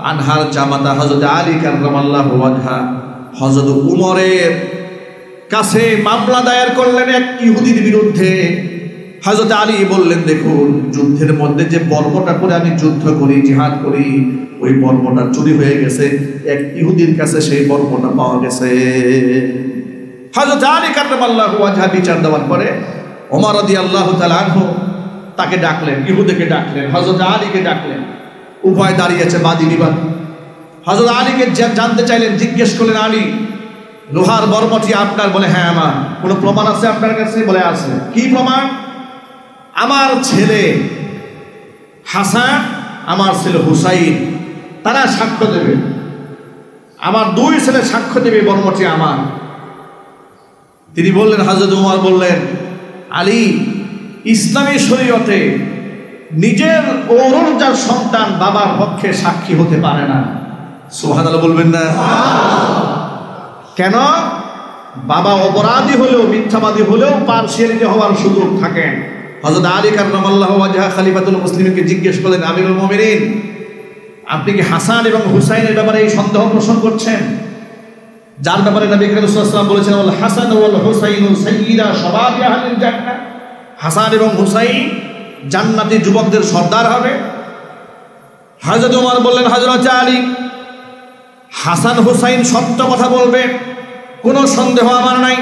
আনহার জামাতা হযরত আলী কাররামাল্লাহু ওয়াজহা হযরত উমরের কাছে মামলা দায়ের করলেন এক ইহুদির বিরুদ্ধে। হযরত আলী বললেন, দেখুন, যুদ্ধের মধ্যে যে বর্মটা করে আমি যুদ্ধ করি, জিহাদ করি, ওই বর্মটা চুরি হয়ে গেছে, এক ইহুদির কাছে সেই বর্মটা পাওয়া গেছে। হযরত আলী কাররামাল্লাহু ওয়াজহা বিচার দেওয়ার পরে ওমর রাদিয়াল্লাহু তাআলা আনহু তাকে ডাকলেন, ইহুদিকে ডাকলেন, হযরত আলীকে ডাকলেন। উভয় দাঁড়িয়েছে বাদী বিবাদ। হযরত আলীকে জানতে চাইলেন, জিজ্ঞেস করলেন, আলী, লোহার বর্মটি আপনার? বলে, হ্যাঁ আমার। কোনো প্রমাণ আছে আপনার কাছে? বলে, আছে। কি প্রমাণ? আমার ছেলে হাসান, আমার ছেলে হুসাইন, তারা সাক্ষ্য দেবে, আমার দুই ছেলে সাক্ষ্য দেবে বর্মটি আমার। তিনি বললেন, হযরত উমর বললেন, আলী, ইসলামী শরীয়তে নিজের ঔরজার সন্তান বাবার পক্ষে সাক্ষী হতে পারে না। সুবহানাল্লাহ বলবেন না? কেন? বাবা অপরাধী হলেও, মিথ্যাবাদী হলেও পার্সিয়ালিটি হওয়ার সুযোগ থাকে। হযরত আলী কাররামাল্লাহু ওয়াজহা খলিফাতুল মুসলিমিনকে জিজ্ঞেস করলেন, আমিরুল মুমিনিন, আপনি কি হাসান এবং হুসাইনের ব্যাপারে এই সন্দেহ পোষণ করছেন, যার ব্যাপারে নবী করিম সাল্লাল্লাহু আলাইহি ওয়াসাল্লাম বলেছেন, ওয়াল হাসান ওয়াল হুসাইনু সাইয়্যিদা শাবাবি আহলিল জান্নাহ, হাসান এবং হুসাইন জান্নাতি যুবকদের সর্দার হবে? হযরত ওমর বললেন, হযরত আলী, হাসান হুসাইন সত্য কথা বলবে, কোনো সন্দেহ আমার নাই,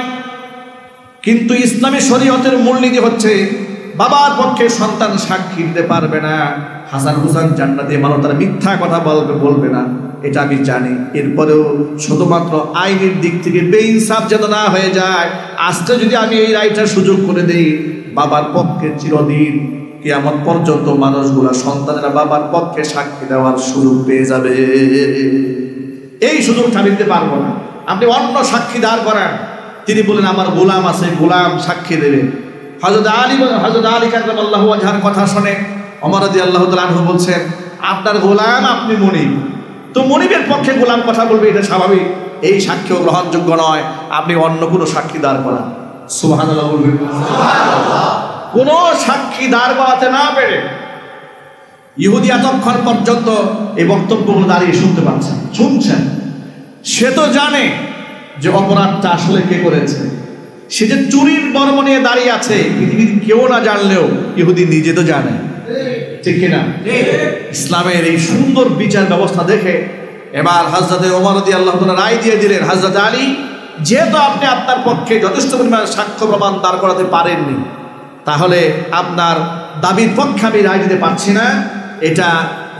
কিন্তু ইসলামী শরীয়তের মূলনীতি হচ্ছে বাবার পক্ষে সন্তান সাক্ষী দিতে পারবে না। হাসান হুসাইন জান্নাতি মানুষ, তারা মিথ্যা কথা বলবে না, এটা আমি জানি। এরপরেও শুধুমাত্র আইনের দিক থেকে বেইনসাফ যেন না হয়ে যায়, আজকে যদি আমি এই রায়টার সুযোগ করে দেই, বাবার পক্ষে চিরদিন কিয়ামত পর্যন্ত মানুষগুলা, সন্তানেরা বাবার পক্ষে সাক্ষী দেওয়ার সুযোগ পেয়ে যাবে। এই সুযোগটা আমি দিতে পারবো না, আপনি অন্য সাক্ষী দাঁড় করান। তিনি বলেন, আমার গোলাম আছে, গোলাম সাক্ষী দেবে। হযরত আলী কাররামাল্লাহু ওয়াজহার কথা শুনে ওমর রাদিয়াল্লাহু তাআলা আনহু বলছেন, আপনার গোলাম, আপনি মনিব, তো মনিবের পক্ষে গোলাম কথা বলবে, এটা স্বাভাবিক, এই সাক্ষ্য গ্রহণযোগ্য নয়, আপনি অন্য কোনো সাক্ষী দাঁড় করান। সুবহানাল্লাহ বলবেন? কোন সাক্ষী দাঁড় করাতে না পেরে ইহুদি এতক্ষণ পর্যন্ত এই বক্তব্যগুলো দাঁড়িয়ে শুনছেন। সে তো জানে যে অপরাধটা আসলে কে করেছে। সে যে চুরির বর্ম নিয়ে দাঁড়িয়ে আছে, পৃথিবীর কেউ না জানলেও ইহুদি নিজে তো জানে, ঠিক কিনা? ইসলামের এই সুন্দর বিচার ব্যবস্থা দেখে এবার হযরত ওমর রাদিয়াল্লাহু তাআলা রায় দিয়ে দিলেন, হযরত আলী, যেহেতু আপনি আপনার পক্ষে যথেষ্ট পরিমাণ সাক্ষ্য প্রমাণ দাঁড় করাতে পারেননি, তাহলে আপনার দাবির পক্ষে আমি রায় দিতে পারছি না। এটা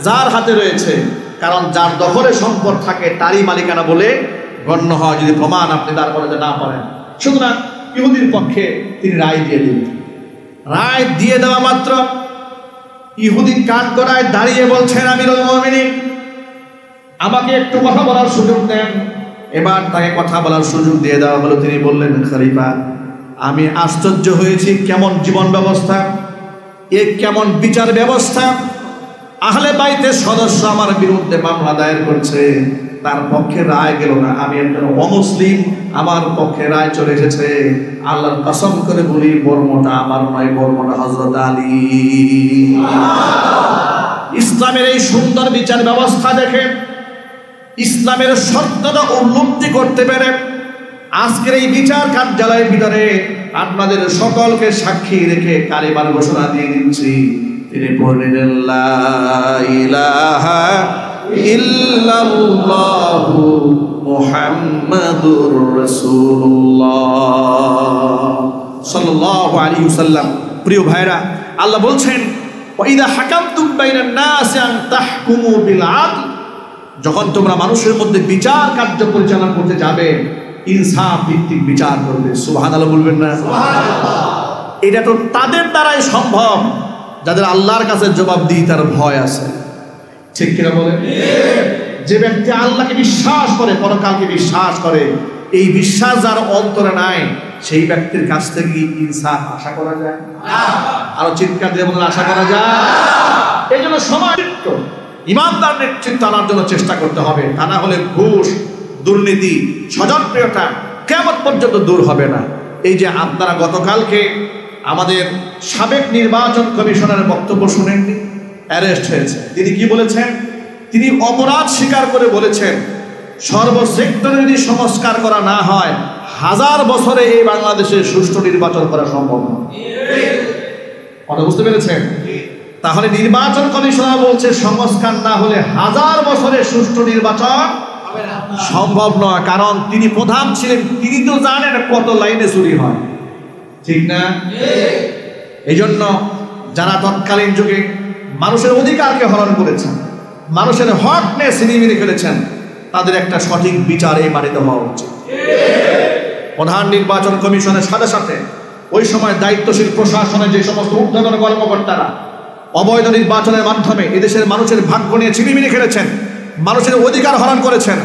যার হাতে রয়েছে, কারণ যার দখলে সম্পদ থাকে তারই মালিকানা বলে গণ্য হয়, যদি প্রমাণ আপনি দাঁড় করাতে না পারেন। সুতরাং ইহুদির পক্ষে তিনি রায় দিয়ে দিলেন। রায় দিয়ে দেওয়া মাত্র ইহুদি কান করায় দাঁড়িয়ে বলছেন, আমিরুল মুমিনিন, আমাকে একটু কথা বলার সুযোগ দেন। এবার তাকে কথা বলার সুযোগ দিয়ে দেওয়া হলো। তিনি বললেন, খলিফা, আমি আশ্চর্য হয়েছি, কেমন জীবন ব্যবস্থা, এ কেমন বিচার ব্যবস্থা। আহলে বাইতের সদস্য আমার বিরুদ্ধে মামলা দায়ের করছে, তার পক্ষে রায় গেল না, আমি একজন অমুসলিম, আমার পক্ষে রায় চলে এসেছে। আল্লাহর কসম করে বলি, বর্মটা আমার নয়, বর্মটা হযরত আলী। ইসলামের এই সুন্দর বিচার ব্যবস্থা দেখে, ইসলামের সত্যতা উপলব্ধি করতে পেরে, আজকের এই বিচার কার্যালয়ের ভিতরে আপনাদের সকলকে সাক্ষী রেখে কালিমার ঘোষণা দিয়ে দিচ্ছি, তিনি পড়লেন, লা ইলাহা ইল্লাল্লাহু মুহাম্মাদুর রাসূলুল্লাহ সাল্লাল্লাহু আলাইহি ওয়াসাল্লাম। প্রিয় ভাইরা, আল্লাহ বলছেন, ওয়া ইযা হাকামতুম বাইনান নাসি আন তাহকুমু বিল আদল, যখন তোমরা মানুষের মধ্যে বিচার কার্য পরিচালনা করতে যাবে, ইনসাফ ভিত্তিক বিচার করবে। সুবহানাল্লাহ বলবেন না? সুবহানাল্লাহ। এটা তো তাদের দ্বারাই সম্ভব যাদের আল্লাহর কাছে জবাবদিহিতার ভয় আছে, ঠিক কিনা বলেন? যে ব্যক্তি আল্লাহকে বিশ্বাস করে, পরকালকে বিশ্বাস করে, এই বিশ্বাস যার অন্তরে নাই সেই ব্যক্তির কাছ থেকে ইনসাফ আশা করা যায় না। আরো চিৎকার দিয়ে বলেন আশা করা যায়। এই জন্য সময় ইমানদার নেতৃত্ব আনার জন্য চেষ্টা করতে হবে, তা না হলে ঘুষ, দুর্নীতি, স্বজনপ্রিয়তা কিয়ামত পর্যন্ত দূর হবে না। এই যে আপনারা গতকালকে আমাদের সাবেক নির্বাচন কমিশনারের বক্তব্য শুনেননি, অ্যারেস্ট হয়েছে। তিনি কি বলেছেন? তিনি অপরাধ স্বীকার করে বলেছেন সর্বসেক্টরে যদি সংস্কার করা না হয় 1000 বছরে এই বাংলাদেশে সুষ্ঠু নির্বাচন করা সম্ভব না। কথা বুঝতে পেরেছেন? তাহলে নির্বাচন কমিশনার বলছে সংস্কার না হলে 1000 বছরে সুষ্ঠু নির্বাচন সম্ভব নয়। কারণ তিনি প্রধান ছিলেন, তিনি তো জানেন কত লাইনে চুরি হয়, ঠিক না? এই জন্য যারা তৎকালীন যুগে মানুষের অধিকারকে হরণ করেছেন, মানুষের হক নিয়ে ছিনিমিনি ফেলেছেন, তাদের একটা সঠিক বিচার এই মাটিতে হওয়া উচিত। প্রধান নির্বাচন কমিশনের সাথে সাথে ওই সময় দায়িত্বশীল প্রশাসনের যে সমস্ত ঊর্ধ্বতন কর্মকর্তারা অবৈধ নির্বাচনের মাধ্যমে এদেশের মানুষের ভাগ্য নিয়ে ছিনিমিনি খেলেছেন, মানুষের অধিকার হরণ করেছেন,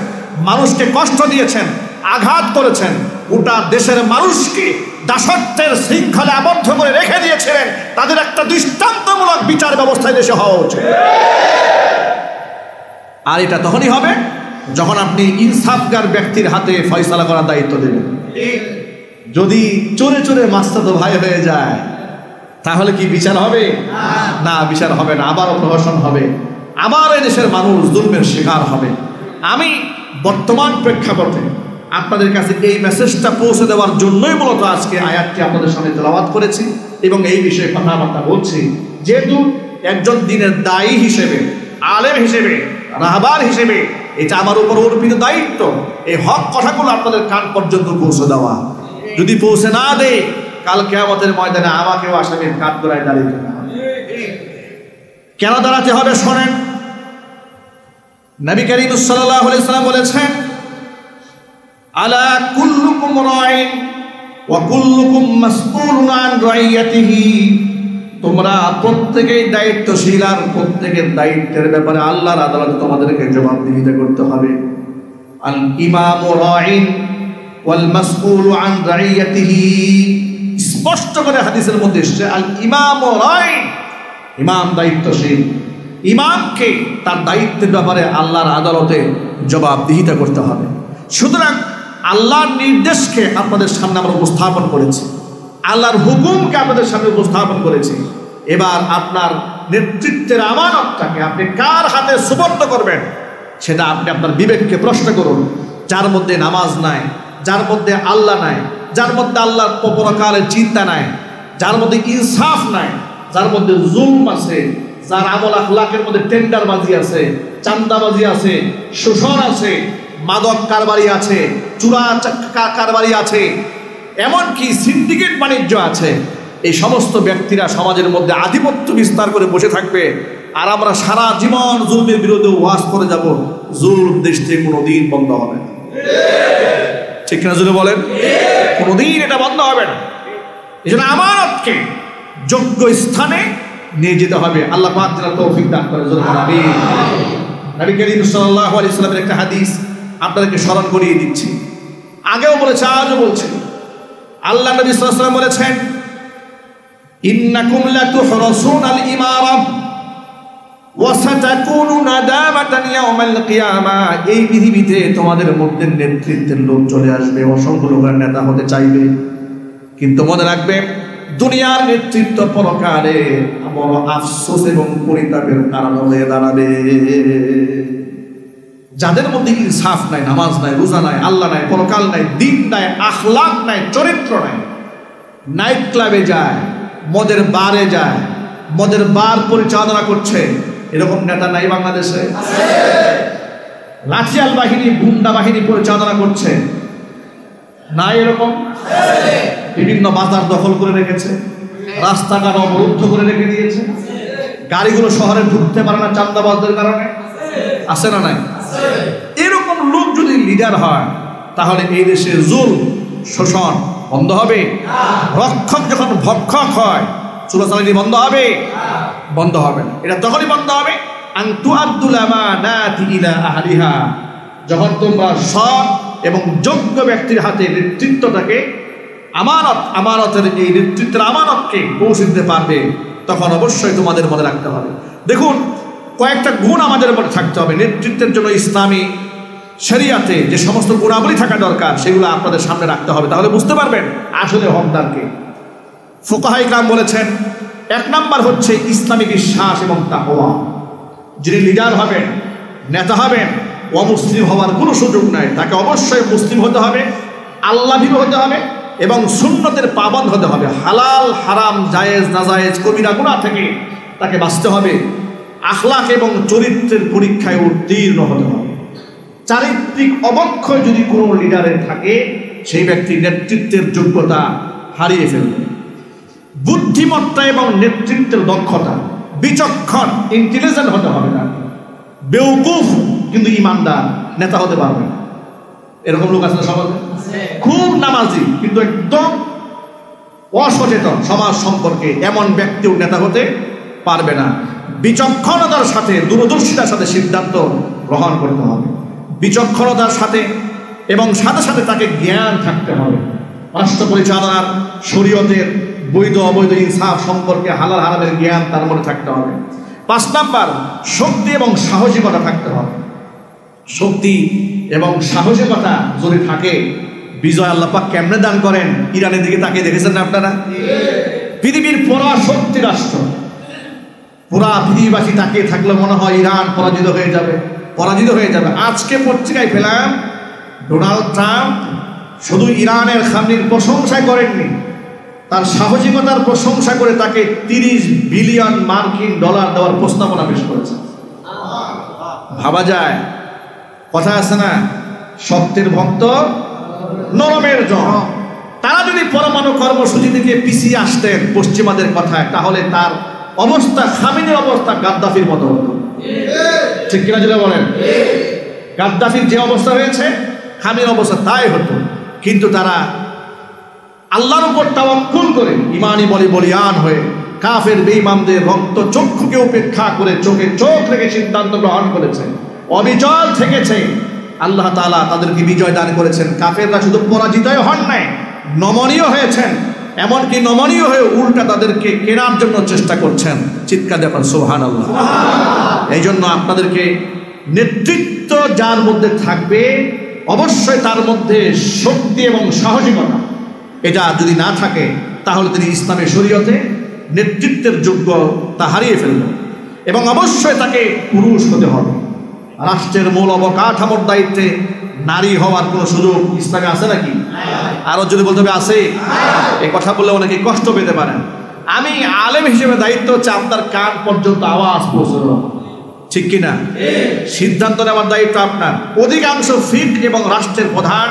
মানুষকে কষ্ট দিয়েছেন, আঘাত করেছেন, গোটা দেশের মানুষকে দাসত্বের শৃঙ্খলে আবদ্ধ করে রেখে দিয়েছিলেন, তাদের একটা দৃষ্টান্তমূলক বিচার ব্যবস্থা দেশে হওয়া উচিত। আর এটা তখনই হবে যখন আপনি ইনসাফগার ব্যক্তির হাতে ফয়সালা করার দায়িত্ব দেবেন। যদি চোরে চোরে মাস্তাতো ভাই হয়ে যায় তাহলে কি বিচার হবে? না, বিচার হবে না, আবার প্রহসন হবে, আবার এই দেশের মানুষ জুলমের শিকার হবে। আমি বর্তমান প্রেক্ষাপটে আপনাদের কাছে এই মেসেজটা পৌঁছে দেওয়ার জন্যই মূলত আজকে আয়াতটি আপনাদের সামনে তেলাওয়াত করেছি এবং এই বিষয়ে কথাবার্তা বলছি। যেহেতু একজন দিনের দায়ী হিসেবে, আলেম হিসেবে, রাহবার হিসেবে এটা আমার উপর অর্পিত দায়িত্ব এই হক কথাগুলো আপনাদের কান পর্যন্ত পৌঁছে দেওয়া। যদি পৌঁছে না দেয় কাল কিয়ামতের ময়দানে আমাকেও আসামির কাঠগড়ায় দাঁড়িয়ে কেন দাঁড়াতে হবে শোনেন। নবী করিম সাল্লাল্লাহু আলাইহি ওয়াসাল্লাম বলেছেন, আলা কুল্লুকুম রাইন ওয়া কুল্লুকুম মাসউলুন আন রাইয়াতিহি, তোমরা প্রত্যেকেই দায়িত্বশীল আর প্রত্যেকের দায়িত্বের ব্যাপারে আল্লাহর আদালতে তোমাদেরকে জবাবদিহিতা করতে হবে। আল ইমামু রাইন ওয়াল মাসউলু আন রাইয়াতিহি, স্পষ্ট করে হাদিসের মধ্যে এসেছে আল ইমামু রাইন, ইমাম দায়িত্বশীল, ইমামকে তার দায়িত্বের ব্যাপারে আল্লাহর আদালতে জবাবদিহিতা করতে হবে। সুতরাং আল্লাহর নির্দেশকে আপনাদের সামনে আমরা উপস্থাপন করেছি, আল্লাহর হুকুমকে আপনাদের সামনে উপস্থাপন করেছি। এবার আপনার নেতৃত্বের আমানতটাকে আপনি কার হাতে সুপর্দ করবেন সেটা আপনি আপনার বিবেককে প্রশ্ন করুন। যার মধ্যে নামাজ নাই, যার মধ্যে আল্লাহ নাই, যার মধ্যে আল্লাহর পরকালের চিন্তা নাই, যার মধ্যে ইনসাফ নাই, যার মধ্যে জুলম আছে, যার আমল আখলাকের মধ্যে টেন্ডারবাজি আছে, চান্দাবাজি আছে, শোষণ আছে, মাদক কারবারি আছে, চুরা কারবারি আছে, এমনকি সিন্ডিকেট বাণিজ্য আছে, এই সমস্ত ব্যক্তিরা সমাজের মধ্যে আধিপত্য বিস্তার করে বসে থাকবে আর আমরা সারা জীবন জুলমের বিরুদ্ধে ওয়াজ করে যাব, জুলম দেশ থেকে কোনোদিন বন্ধ হবে না। ঠিক না জুলে বলেন? কোনোদিন এটা বন্ধ হবে না। এই জন্য আমানতকে যোগ্য স্থানে নিয়ে যেতে হবে। আল্লাহ পাক যেন তৌফিক দান করে। নবী করিম সাল্লাল্লাহু আলাইহি ওয়াসাল্লামের একটা হাদিস আপনাদেরকে স্মরণ করিয়ে দিচ্ছি, আগেও বলেছে আজও বলছি। আল্লাহ নবী সাল্লাল্লাহু আলাইহি ওয়াসাল্লাম বলেছেন, ইন্নাকুম লাতুহরাসুনাল ইমারা ওয়া সাতাকুনু নাদামাতান ইয়াওমাল কিয়ামা, এই পৃথিবীতে তোমাদের মধ্যে নেতৃত্বের লোক চলে আসবে, অসংখ্য লোকের নেতা হতে চাইবে, কিন্তু মনে রাখবে দুনিয়ার নেতৃত্ব পরকালে বড় আফসোস এবং পরিতাপের কারণ হয়ে দাঁড়াবে। যাদের মধ্যে ইনসাফ নাই, নামাজ নাই, রোজা নাই, আল্লাহ নাই, পরকাল নাই, দিন নাই, আখলাক নাই, চরিত্র নাই, নাইট ক্লাবে যায়, মদের বারে যায়, মদের বার পরিচালনা করছে, এরকম নেতা নাই বাংলাদেশে? লাঠিয়াল বাহিনী, গুন্ডা বাহিনী পরিচালনা করছে, নাই এরকম? বিভিন্ন বাজার দখল করে রেখেছে, রাস্তাঘাট অবরুদ্ধ করে রেখে দিয়েছে, গাড়িগুলো শহরে ঢুকতে পারে না চাঁদাবাজদের কারণে, আছে না নাই? এরকম লোক যদি লিডার হয় তাহলে এই দেশে জুলম, শোষণ বন্ধ হবে? রক্ষক যখন ভক্ষক হয় চোরাচালানি বন্ধ হবে? বন্ধ হবে না। এটা তখনই বন্ধ হবে আন তুআদ্দুল আমানাতি ইলা আহলিহা, যখন তোমরা সব এবং যোগ্য ব্যক্তির হাতে নেতৃত্বটাকে আমানতের এই নেতৃত্বের আমানতকে পৌঁছে দিতে পারবে, তখন অবশ্যই তোমাদের মনে রাখতে হবে। দেখুন, কয়েকটা গুণ আমাদের মধ্যে থাকতে হবে। নেতৃত্বের জন্য ইসলামী শরিয়াতে যে সমস্ত গুণাবলী থাকা দরকার সেগুলো আপনাদের সামনে রাখতে হবে, তাহলে বুঝতে পারবেন আসলে হকদারকে। ফুকাহায়ে কেরাম বলেছেন, 1 নাম্বার হচ্ছে ইসলামী বিশ্বাস এবং তাকওয়া। যিনি লিডার হবেন, নেতা হবেন, অমুসলিম হওয়ার কোনো সুযোগ নাই। তাকে অবশ্যই মুসলিম হতে হবে, আল্লাহভীরু হতে হবে এবং সুন্নতের পাবন্দ হতে হবে। হালাল হারাম, জায়েজ নাজায়েজ, কবিরা গুনাহ থেকে তাকে বাঁচতে হবে। আখলাক এবং চরিত্রের পরীক্ষায় উত্তীর্ণ হতে হবে। চারিত্রিক অবক্ষয় যদি কোনো লিডারের থাকে, সেই ব্যক্তি নেতৃত্বের যোগ্যতা হারিয়ে ফেলবে। বুদ্ধিমত্তা এবং নেতৃত্বের দক্ষতা, বিচক্ষণ ইন্টেলিজেন্ট হতে হবে না। বেউকুফ কিন্তু ইমানদার নেতা হতে পারবে না। এরকম লোক আছে সমাজে, খুব নামাজি কিন্তু একদম অসচেতন সমাজ সম্পর্কে, এমন ব্যক্তিও নেতা হতে পারবে না। বিচক্ষণতার সাথে, দূরদর্শিতার সাথে সিদ্ধান্ত গ্রহণ করতে হবে। বিচক্ষণতার সাথে এবং সাথে সাথে তাকে জ্ঞান থাকতে হবে। রাষ্ট্র পরিচালনার, শরীয়তের বৈধ অবৈধ ইনসাফ সম্পর্কে হালাল হারামের জ্ঞান তার মধ্যে থাকতে হবে। 5 নাম্বার, শক্তি এবং সাহসিকতা থাকতে হবে। শক্তি এবং সাহসিকতা যদি থাকে, বিজয় আল্লাহ পাক কেমনে দান করেন, ইরানের দিকে তাকিয়ে দেখেছেন না আপনারা? পৃথিবীর পরাশক্তি রাষ্ট্র, পুরা পৃথিবীবাসী তাকিয়ে থাকলে মনে হয় ইরান পরাজিত হয়ে যাবে, পরাজিত হয়ে যাবে। আজকে পত্রিকায় পেলাম ডোনাল্ড ট্রাম্প শুধু ইরানের খামির প্রশংসা করেননি, তার সাহসিকতার প্রশংসা করে তাকে 30 বিলিয়ন মার্কিন ডলার দেওয়ার প্রস্তাবনা পেশ করেছে। ভাবা যায়, কথা আছে না, শক্তির ভক্ত নরমের জন। তারা যদি পরমাণু কর্মসূচি থেকে পিছিয়ে আসতেন পশ্চিমাদের কথায়, তাহলে তার অবস্থা, খামেনির অবস্থা গাদ্দাফির মতো হতো। ঠিক কিনা যেটা বলেন? গাদ্দাফির যে অবস্থা হয়েছে, খামেনির অবস্থা তাই হতো। কিন্তু তারা আল্লাহর উপর তাওয়াক্কুল করে ইমানি বলিয়ান হয়ে কাফের বেঈমানদের রক্ত চক্ষুকে উপেক্ষা করে চোখে চোখ রেখে সিদ্ধান্ত গ্রহণ করেছে, অবিচল থেকেছে। আল্লাহ তাআলা তাদেরকে বিজয় দান করেছেন। কাফেররা শুধু পরাজিতই হন নাই, নমনীয় হয়েছেন। এমনকি নমনীয় হয়ে উল্টা তাদেরকে কেনার জন্য চেষ্টা করছেন। চিৎকার দেন সুবহানাল্লাহ। এই জন্য আপনাদেরকে নেতৃত্ব যার মধ্যে থাকবে, অবশ্যই তার মধ্যে শক্তি এবং সাহসিকতা, এটা যদি না থাকে তাহলে তিনি ইসলামের শরীয়তে নেতৃত্বের যোগ্যতা হারিয়ে ফেলবেন। এবং অবশ্যই তাকে পুরুষ হতে হবে। রাষ্ট্রের মূল অবকাঠামোর দায়িত্বে নারী হওয়ার কোনো সুযোগ ইসলামে আছে নাকি? আরো যদি বলতে হবে আছে। এই কথা বললে অনেকে কষ্ট পেতে পারেন। আমি আলেম হিসেবে দায়িত্ব হচ্ছে আপনার কান পর্যন্ত আওয়াজ পৌঁছানো, ঠিক কিনা? সিদ্ধান্ত নেওয়ার দায়িত্ব আপনার। অধিকাংশ ফিক এবং রাষ্ট্রের প্রধান,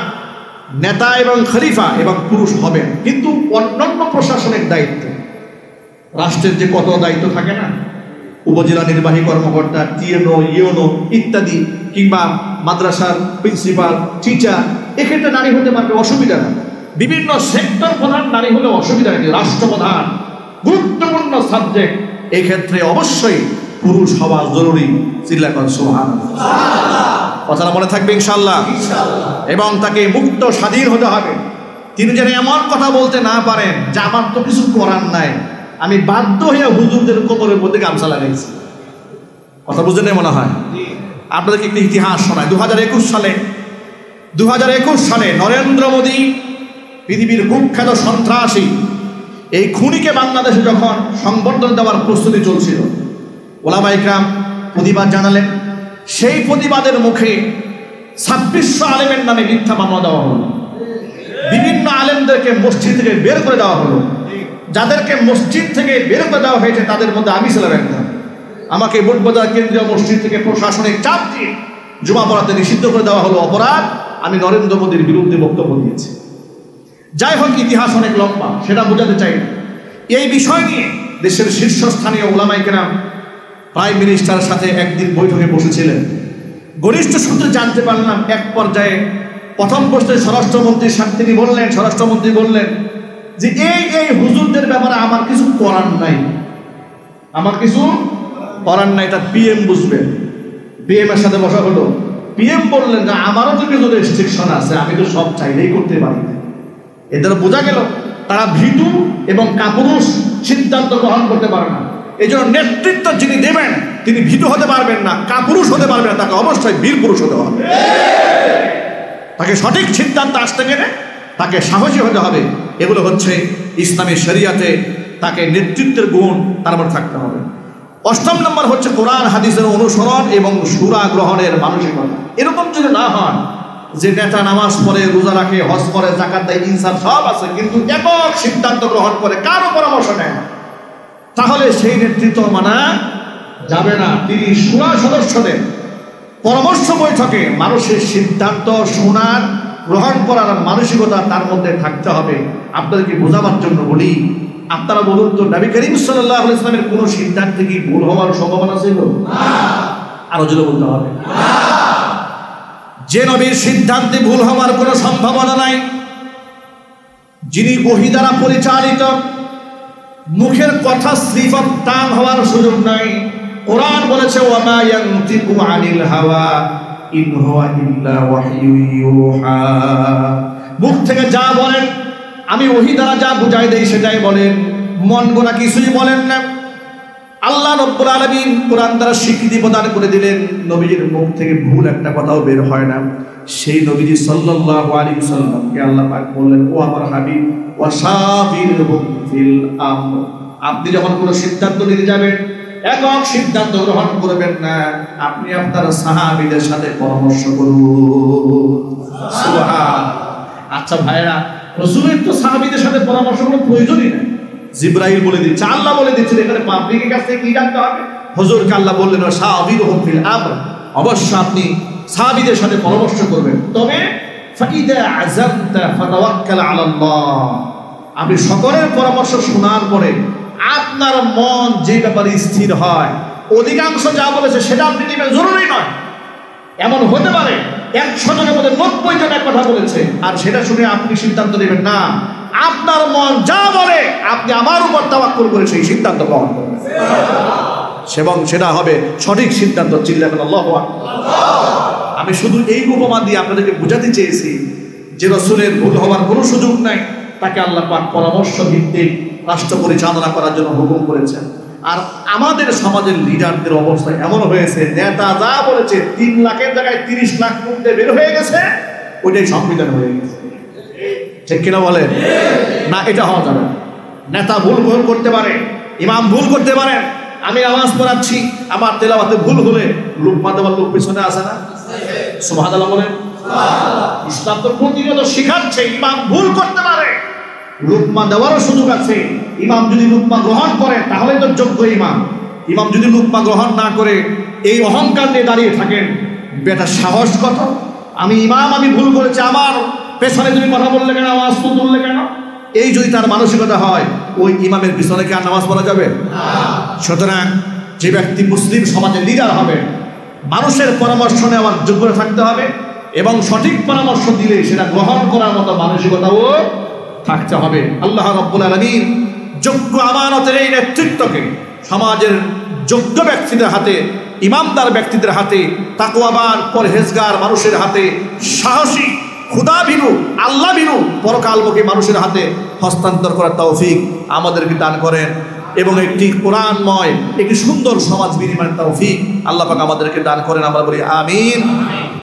নেতা এবং খলিফা এবং পুরুষ হবেন, কিন্তু অন্যান্য প্রশাসনিক দায়িত্ব, রাষ্ট্রের যে কত দায়িত্ব থাকে না, উপজেলা নির্বাহী কর্মকর্তা, টিএনও, ইউনো ইত্যাদি, কিংবা মাদ্রাসার প্রিন্সিপাল, টিচার, এক্ষেত্রে নারী হতে পারবে, অসুবিধা না। বিভিন্ন সেক্টর প্রধান নারী হলে অসুবিধা নেই। রাষ্ট্রপ্রধান, গুরুত্বপূর্ণ সাবজেক্ট, এক্ষেত্রে অবশ্যই পুরুষ হওয়া জরুরি। চিল্লাকর সুবহানাল্লাহ। কথাটা মনে থাকবে ইনশাআল্লাহ। এবং তাকে মুক্ত স্বাধীন হতে হবে। তিনি যেন এমন কথা বলতে না পারেন যে আমার তো কিছু করার নাই, আমি বাধ্য হয়ে হুজুরদের কোমরের মধ্যে গামছা লাগাইছি। কথা বুঝে নেই মনে হয়। আপনাদেরকে একটি ইতিহাস শোনায়। 2021 সালে নরেন্দ্র মোদী, পৃথিবীর কুখ্যাত সন্ত্রাসী, এই খুনিকে বাংলাদেশে যখন সংবর্ধনা দেওয়ার প্রস্তুতি চলছিল, ওলামায়ে কেরাম প্রতিবাদ জানালেন। সেই প্রতিবাদের মুখে 2600 আলেমের নামে মিথ্যা মামলা দেওয়া হলো। বিভিন্ন আলেমদেরকে মসজিদ থেকে বের করে দেওয়া হলো। যাদেরকে মসজিদ থেকে বের করে দেওয়া হয়েছে তাদের মধ্যে আমি ছিলাম একজন। আমাকে বোটবাজার কেন্দ্রীয় মসজিদ থেকে প্রশাসনিক চাপ দিয়ে জুমা পড়াতে নিষিদ্ধ করে দেওয়া হলো। অপরাধ, আমি নরেন্দ্র মোদীর বিরুদ্ধে বক্তব্য দিয়েছি। যাই হোক, ইতিহাস অনেক লম্বা, সেটা বোঝাতে চাই না। এই বিষয় নিয়ে দেশের শীর্ষস্থানীয় ওলামায়ে কেরাম প্রাইম মিনিস্টারের সাথে একদিন বৈঠকে বসেছিলেন। ঘনিষ্ঠ সূত্রে জানতে পারলাম, এক পর্যায়ে প্রথম প্রশ্নে স্বরাষ্ট্রমন্ত্রী বললেন যে এই হুজুরদের ব্যাপারে আমার কিছু করার নাই, এটা পিএম বুঝবেন। পিএম এর সাথে বসা হলো। পিএম বললেন যে আমারও তো কিছু রেস্ট্রিকশন আছে, আমি তো সব চাইলেই করতে পারি না। এদের বোঝা গেল তারা ভীতু এবং কাপুরুষ, সিদ্ধান্ত গ্রহণ করতে পারে না। এই জন্য নেতৃত্ব যিনি দেবেন তিনি ভীতু হতে পারবেন না, কাপুরুষ হতে পারবেন না, তাকে অবশ্যই বীর পুরুষ হতে হবে। তাকে সঠিক সিদ্ধান্ত আসতে গেলে তাকে সাহসী হতে হবে। এগুলো হচ্ছে ইসলামী শরিয়াতে তাকে নেতৃত্বের গুণ তার মধ্যে থাকতে হবে। 8 নম্বর হচ্ছে কোরআন হাদিসের অনুসরণ এবং সূরা গ্রহণের মানসিকতা। এরকম যদি না হয় যে নেতা নামাজ পড়ে, রোজা রাখে, হজ করে, যাকাত দেয়, ইনসাফ সব আছে, কিন্তু একক সিদ্ধান্ত গ্রহণ করে, কারো পরামর্শ নেয় না, তাহলে সেই নেতৃত্ব মানা যাবে না। তিনি সূরা সদস্যদের পরামর্শ বৈঠকে মানুষের সিদ্ধান্ত শোনার, গ্রহণ করার মানসিকতা তার মধ্যে থাকতে হবে। আপনাদেরকে বোঝাবার জন্য বলি, আপনারা বলুন তো, নবী করিম সাল্লাল্লাহু আলাইহি ওয়াসাল্লামের কোন সিদ্ধান্তে কি ভুল হওয়ার সম্ভাবনা ছিল? আরো জোরে বলতে হবে। যে নবীর সিদ্ধান্তে ভুল হওয়ার কোনো সম্ভাবনা নাই, যিনি ওহী দ্বারা পরিচালিত, মুখের কথা স্লিপ অফ টাং হওয়ার সুযোগ নাই। কোরআন বলেছে ওয়ামা ইয়ানতিকু আনিল হাওয়া ইন হুয়া ইল্লা ওয়াহয়ু ইউহা। মুখ থেকে যা বলেন আমি ওহী দ্বারা যা বুঝাই দেই সেটাই বলেন, মন গড়া কিছুই বলেন না। আল্লাহ রাব্বুল আলামিন কোরআন দ্বারা স্বীকৃতি প্রদান করে দিলেন, নবীজির মুখ থেকে ভুল একটা কথাও বের হয় না। সেই নবীজি সাল্লাল্লাহু আলাইহি ওয়াসাল্লামকে আল্লাহ পাক বললেন, ও আমার হাবিব ওয়াশাবিরহুম ফিল আমর, আপনি যখন কোনো সিদ্ধান্ত নিতে যাবেন একক সিদ্ধান্ত গ্রহণ করবেন না, আপনি আপনার সাহাবীদের সাথে পরামর্শ করুন। সুবহান। আচ্ছা ভাইরা, রাসূলের তো সাহাবীদের সাথে পরামর্শ করার প্রয়োজনই নাই। জিবরাইল বলে দিচ্ছে, আল্লাহ বলে দিচ্ছেন, এখানে পাবলিকের কাছে কি জানতে হবে? হুজুরকে আল্লাহ বললেন সাহাবীরহুম ফিল আমর, অবশ্য আপনি সাহাবীদের সাথে পরামর্শ করবেন। তবে ফাইদা আযামতা ফাতাওয়াক্কাল আলাল্লাহ, আপনি সকলের পরামর্শ শোনার পরে আপনার মন যে ব্যাপারে স্থির হয়, অধিকাংশ যা বলেছে সেটা আপনি নেবেন, জরুরি নয়। এমন হতে পারে 100 জনের মধ্যে 90 জন এক কথা বলেছে, আর সেটা শুনে আপনি সিদ্ধান্ত নেবেন না। আপনার মন যা বলে আপনি আমার উপর তাওয়াক্কুল করে সেই সিদ্ধান্ত গ্রহণ করবেন, এবং সেটা হবে সঠিক সিদ্ধান্ত। চিল্লাবেন আল্লাহু আকবার। আমি শুধু এই উপমা দিয়ে আপনাদেরকে বোঝাতে চেয়েছি যে রাসূলের ভুল হওয়ার কোনো সুযোগ নাই, তাকে আল্লাহ পাক পরামর্শ ভিত্তিক রাষ্ট্র পরিচালনা করার জন্য হুকুম করেছেন। আর আমাদের সমাজের লিডারদের অবস্থা এমন হয়েছে, নেতা যা বলেছে 3 লাখের জায়গায় 30 লাখ মুখে বের হয়ে গেছে, ওইটাই সংবিধান হয়ে গেছে। ঠিক কিনা বলেন? না, এটা হওয়া যাবে না। নেতা ভুল করতে পারে, ইমাম ভুল করতে পারে। আমি নামাজ পড়াচ্ছি, আমার তেলাওয়াতে ভুল হলে লুকমা দেওয়ার লোক পিছনে আসে না? সুবহানাল্লাহ বলেন। ইসলাম তো প্রতিনিয়ত শিখাচ্ছে ইমাম ভুল করতে পারে, লুকমা দেওয়ারও সুযোগ আছে। ইমাম যদি লুকমা গ্রহণ করে তাহলে তো যোগ্য ইমাম। ইমাম যদি লুকমা গ্রহণ না করে এই অহংকার নিয়ে দাঁড়িয়ে থাকেন, বেটা সাহস কত? আমি ইমাম, আমি ভুল করেছি, আমার পেছনে তুমি কথা বললে কেন, আওয়াজ তুললে কেন? এই যদি তার মানসিকতা হয়, ওই ইমামের পিছনে কি আর নামাজ পড়া যাবে? সুতরাং যে ব্যক্তি মুসলিম সমাজের লিডার হবে, মানুষের পরামর্শ নেওয়ার যোগ্যতা থাকতে হবে, এবং সঠিক পরামর্শ দিলে সেটা গ্রহণ করার মতো মানসিকতাও থাকতে হবে। আল্লাহ রাব্বুল আলামিন যোগ্য আমানতের এই নেতৃত্বকে সমাজের যোগ্য ব্যক্তিদের হাতে, ইমামদার ব্যক্তিদের হাতে, তাকওয়াবান পরহেজগার মানুষের হাতে, সাহসী খুদা ভীরু, আল্লাহ ভীরু, পরকালমুখী মানুষের হাতে হস্তান্তর করার তৌফিক আমাদেরকে দান করেন, এবং একটি কোরআনময় একটি সুন্দর সমাজ বিনিময়ের তৌফিক আল্লাহ পাক আমাদেরকে দান করেন। আমরা বলি আমিন।